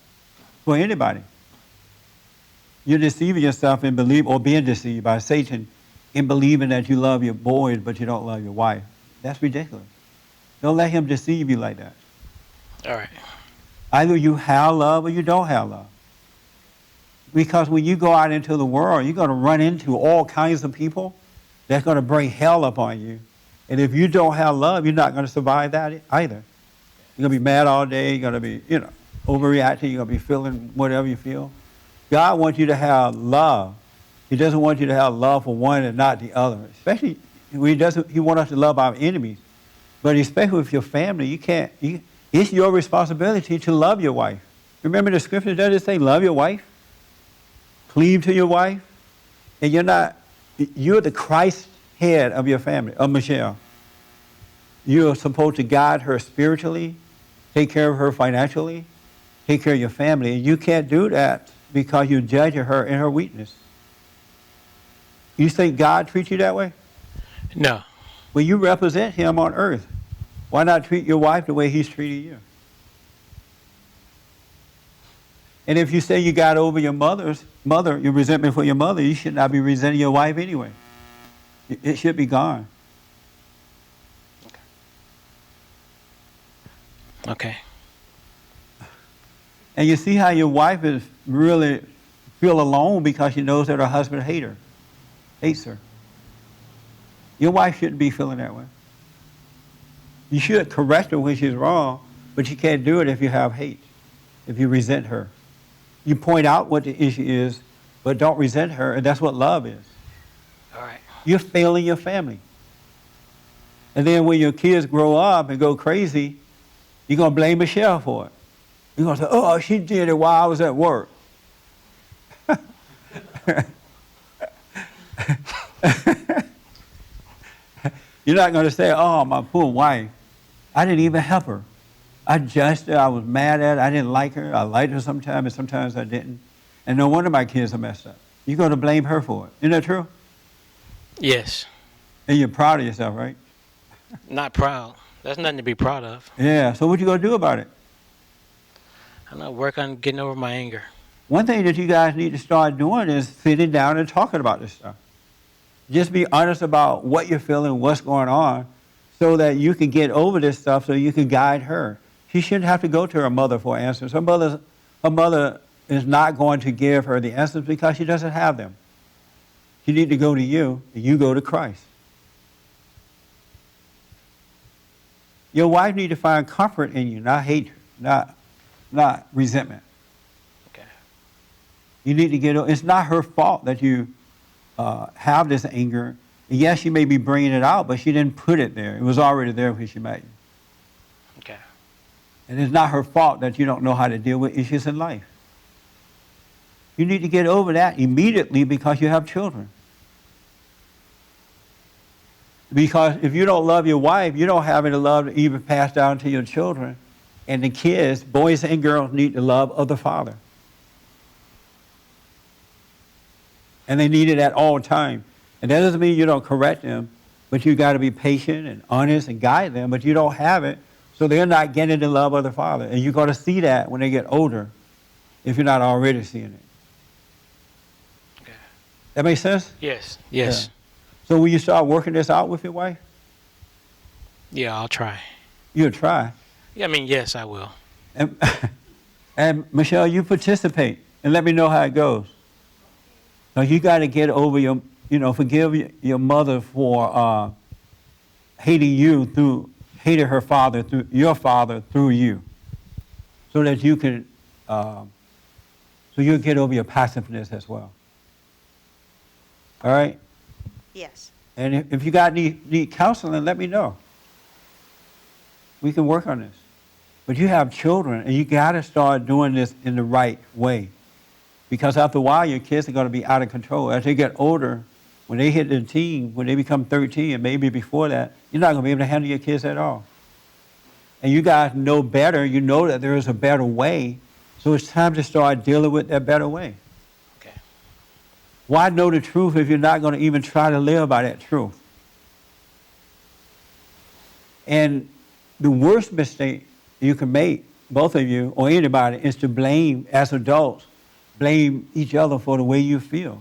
for anybody. You're deceiving yourself in belief, or being deceived by Satan in believing that you love your boys, but you don't love your wife. That's ridiculous. Don't let him deceive you like that. All right. Either you have love or you don't have love. Because when you go out into the world, you're going to run into all kinds of people that's going to bring hell upon you. And if you don't have love, you're not going to survive that either. You're going to be mad all day. You're going to be, overreacting. You're going to be feeling whatever you feel. God wants you to have love. He doesn't want you to have love for one and not the other. Especially when He wants us to love our enemies. But especially with your family, it's your responsibility to love your wife. Remember the scripture, does it say love your wife? Cleave to your wife? And you're the Christ head of your family, of Michelle. You're supposed to guide her spiritually, take care of her financially, take care of your family. And you can't do that because you're judging her in her weakness. You think God treats you that way? No. Well, you represent Him on earth. Why not treat your wife the way He's treating you? And if you say you got over your your resentment for your mother, you should not be resenting your wife anyway. It should be gone. Okay. And you see how your wife is really feel alone because she knows that her husband hates her. Your wife shouldn't be feeling that way. You should correct her when she's wrong, but you can't do it if you have hate, if you resent her. You point out what the issue is, but don't resent her, and that's what love is. All right. You're failing your family. And then when your kids grow up and go crazy, you're going to blame Michelle for it. You're going to say, oh, she did it while I was at work. You're not going to say, oh, my poor wife. I didn't even help her. I judged her. I was mad at her. I didn't like her. I liked her sometimes, and sometimes I didn't. And no wonder my kids are messed up. You're going to blame her for it. Isn't that true? Yes. And you're proud of yourself, right? Not proud. That's nothing to be proud of. Yeah. So what you going to do about it? I'm not working on getting over my anger. One thing that you guys need to start doing is sitting down and talking about this stuff. Just be honest about what you're feeling, what's going on, so that you can get over this stuff so you can guide her. She shouldn't have to go to her mother for answers. Her mother is not going to give her the answers because she doesn't have them. She needs to go to you, and you go to Christ. Your wife needs to find comfort in you, not hate, not resentment. Okay. You need to get. It's not her fault that you have this anger. Yes, she may be bringing it out, but she didn't put it there. It was already there when she met you. Okay. And it's not her fault that you don't know how to deal with issues in life. You need to get over that immediately because you have children. Because if you don't love your wife, you don't have any love to even pass down to your children. And the kids, boys and girls, need the love of the father. And they need it at all times. And that doesn't mean you don't correct them, but you got to be patient and honest and guide them, but you don't have it, so they're not getting the love of the father. And you're going to see that when they get older, if you're not already seeing it. Okay. That makes sense? Yes. Yes. Yeah. So will you start working this out with your wife? Yeah, I'll try. You'll try. Yeah, I mean, yes, I will. And Michelle, you participate and let me know how it goes. Now you got to get over forgive your mother for hating her father through your father through you, so that you can, so you'll get over your passiveness as well. All right. Yes. And if you need counseling, let me know. We can work on this. But you have children, and you got to start doing this in the right way. Because after a while, your kids are going to be out of control. As they get older, when they hit the teen, when they become 13, and maybe before that, you're not going to be able to handle your kids at all. And you guys know better. You know that there is a better way. So it's time to start dealing with that better way. Okay. Why know the truth if you're not going to even try to live by that truth? And the worst mistake you can make, both of you or anybody, is to blame, as adults, blame each other for the way you feel.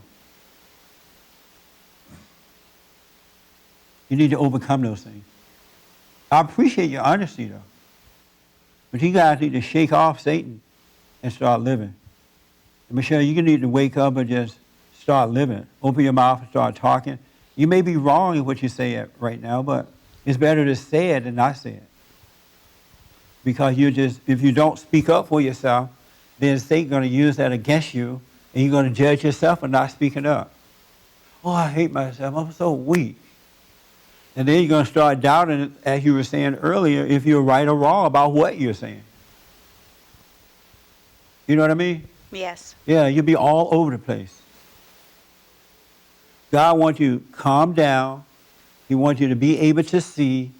You need to overcome those things. I appreciate your honesty, though. But you guys need to shake off Satan and start living. And Michelle, you need to wake up and just start living. Open your mouth and start talking. You may be wrong in what you say right now, but it's better to say it than not say it. Because if you don't speak up for yourself, then Satan's going to use that against you, and you're going to judge yourself for not speaking up. Oh, I hate myself. I'm so weak. And then you're going to start doubting, as you were saying earlier, if you're right or wrong about what you're saying. You know what I mean? Yes. Yeah, you'll be all over the place. God wants you to calm down. He wants you to be able to see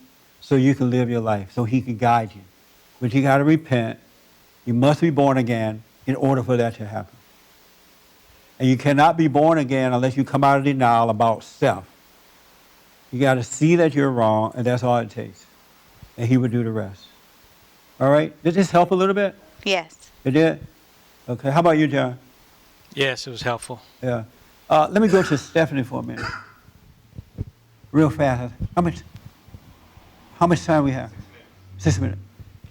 so you can live your life, so he can guide you. But you got to repent. You must be born again in order for that to happen. And you cannot be born again unless you come out of denial about self. You got to see that you're wrong, and that's all it takes. And he will do the rest. All right? Did this help a little bit? Yes. It did? Okay. How about you, John? Yes, it was helpful. Yeah. Let me go to Stephanie for a minute. Real fast. How much time we have? 6 minutes.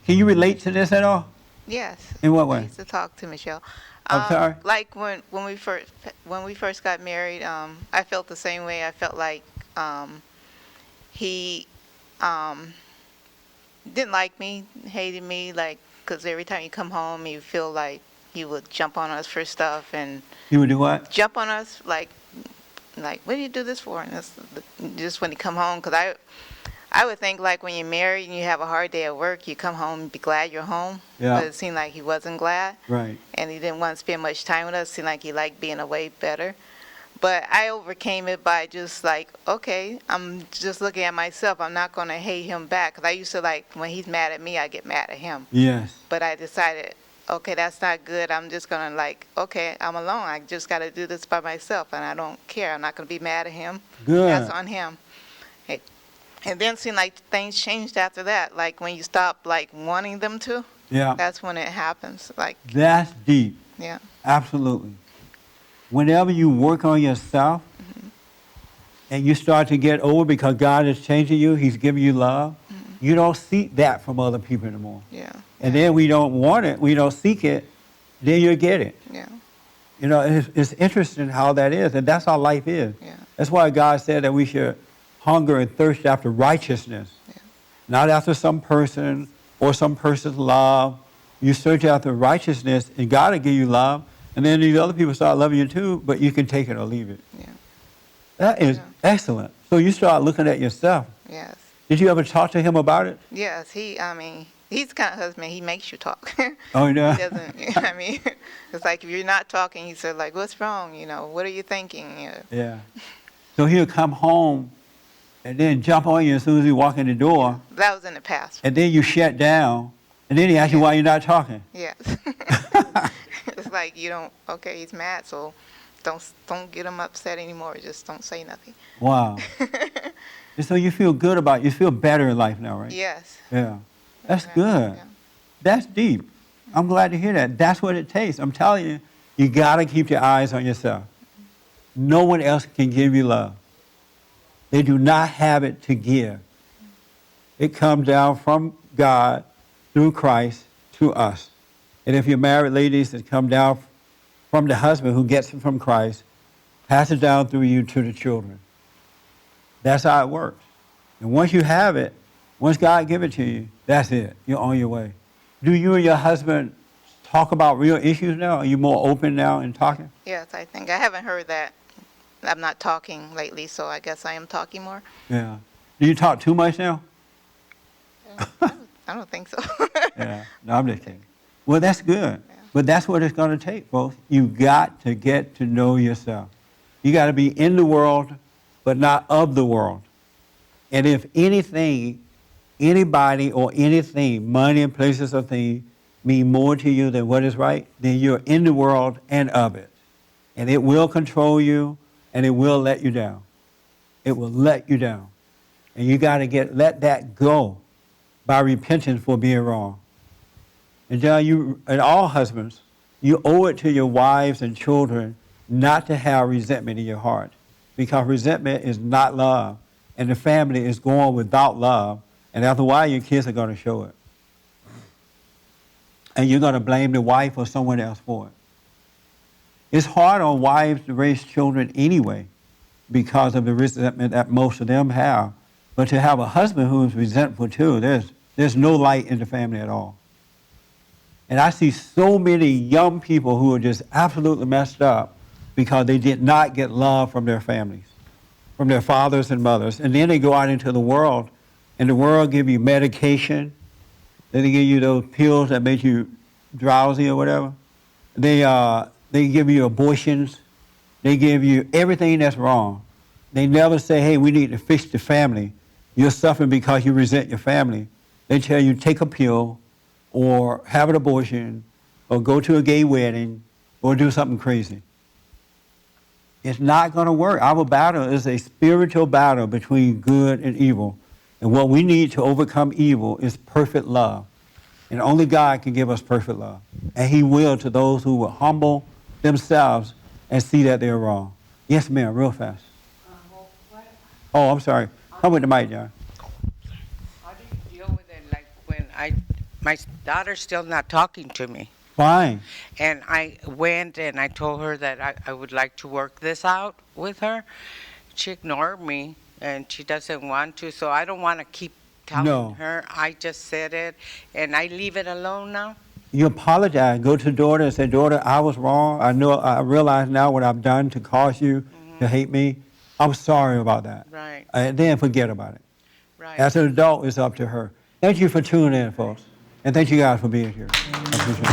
Can you relate to this at all? Yes. In what I way? used to talk to Michelle. I'm sorry? Like when we first got married, I felt the same way. I felt like he didn't like me, hated me, like, because every time you come home, you feel like he would jump on us for stuff and You would do what? jump on us, like like, what do you do this for? And it's just when he come home, because I would think like when you're married and you have a hard day at work, you come home and be glad you're home. Yeah. But it seemed like he wasn't glad. Right. And he didn't want to spend much time with us. It seemed like he liked being away better. But I overcame it by just like, okay, I'm just looking at myself. I'm not going to hate him back. Because I used to like, when he's mad at me, I get mad at him. Yes. But I decided, okay, that's not good. I'm just going to like, okay, I'm alone. I just got to do this by myself. And I don't care. I'm not going to be mad at him. Good. That's on him. And then it seemed like things changed after that. Like when you stop like wanting them to, Yeah. that's when it happens. Like, That's deep. yeah. Absolutely. Whenever you work on yourself and you start to get over because God is changing you, He's giving you love, you don't seek that from other people anymore. Yeah. And then we don't want it, we don't seek it, then you'll get it. Yeah. You know, it's interesting how that is, and that's how life is. Yeah. That's why God said that we should hunger and thirst after righteousness, not after some person or some person's love. You search after righteousness, and God will give you love, and then these other people start loving you too, but you can take it or leave it. Yeah. That is excellent. So you start looking at yourself. Yes. Did you ever talk to him about it? Yes. He's the kind of husband, he makes you talk. Oh, yeah. He doesn't, it's like if you're not talking, he said like, what's wrong? What are you thinking? Yeah. So he'll come home and then jump on you as soon as you walk in the door, That was in the past. and then you shut down, and then he asks you why you're not talking. Yes. It's like okay, he's mad, so don't get him upset anymore. Just don't say nothing. Wow. And so you feel good about it. You feel better in life now, right? Yes. Yeah. That's Yeah. good. Yeah. That's deep. I'm glad to hear that. That's what it takes. I'm telling you, you got to keep your eyes on yourself. No one else can give you love. They do not have it to give. It comes down from God through Christ to us. And if you're married, ladies, it comes down from the husband who gets it from Christ, passes down through you to the children. That's how it works. And once you have it, once God give it to you, that's it. You're on your way. Do you and your husband talk about real issues now? Are you more open now in talking? Yes, I think. I haven't heard that. I'm not talking lately, so I guess I am talking more. Yeah. Do you talk too much now? I don't think so. Yeah. No, I'm just kidding. Well, that's good. But that's what it's going to take, folks. You got to get to know yourself. You got to be in the world, but not of the world. And if anything, anybody or anything, money and places or things, mean more to you than what is right, then you're in the world and of it. And it will control you, and it will let you down. It will let you down. And you got to let that go by repentance for being wrong. And John, you and all husbands, you owe it to your wives and children not to have resentment in your heart, because resentment is not love, and the family is going without love, and after a while your kids are going to show it. And you're going to blame the wife or someone else for it. It's hard on wives to raise children anyway because of the resentment that most of them have. But to have a husband who is resentful too, there's no light in the family at all. And I see so many young people who are just absolutely messed up because they did not get love from their families, from their fathers and mothers. And then they go out into the world, and the world give you medication. Then they give you those pills that make you drowsy or whatever. They give you abortions. They give you everything that's wrong. They never say, hey, we need to fix the family. You're suffering because you resent your family. They tell you take a pill or have an abortion or go to a gay wedding or do something crazy. It's not going to work. Our battle is a spiritual battle between good and evil. And what we need to overcome evil is perfect love. And only God can give us perfect love. And He will to those who will humble themselves and see that they're wrong. Yes, ma'am, real fast. Oh, I'm sorry. Come with the mic, John. How do you deal with it? Like when my daughter's still not talking to me. Fine. And I went and I told her that I would like to work this out with her. She ignored me and she doesn't want to, so I don't want to keep telling her. I just said it and I leave it alone now. You apologize. Go to daughter and say, daughter, I was wrong. I realize now what I've done to cause you to hate me. I'm sorry about that. Right. And then forget about it. Right. As an adult, it's up to her. Thank you for tuning in, folks. And thank you guys for being here. I appreciate it.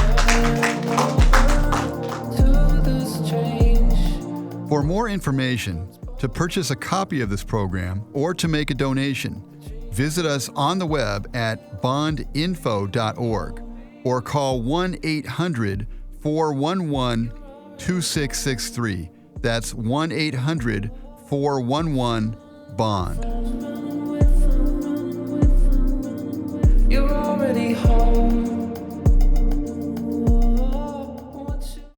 For more information, to purchase a copy of this program, or to make a donation, visit us on the web at bondinfo.org or call 1-800-411-2663. That's 1-800-411-BOND. You're already home.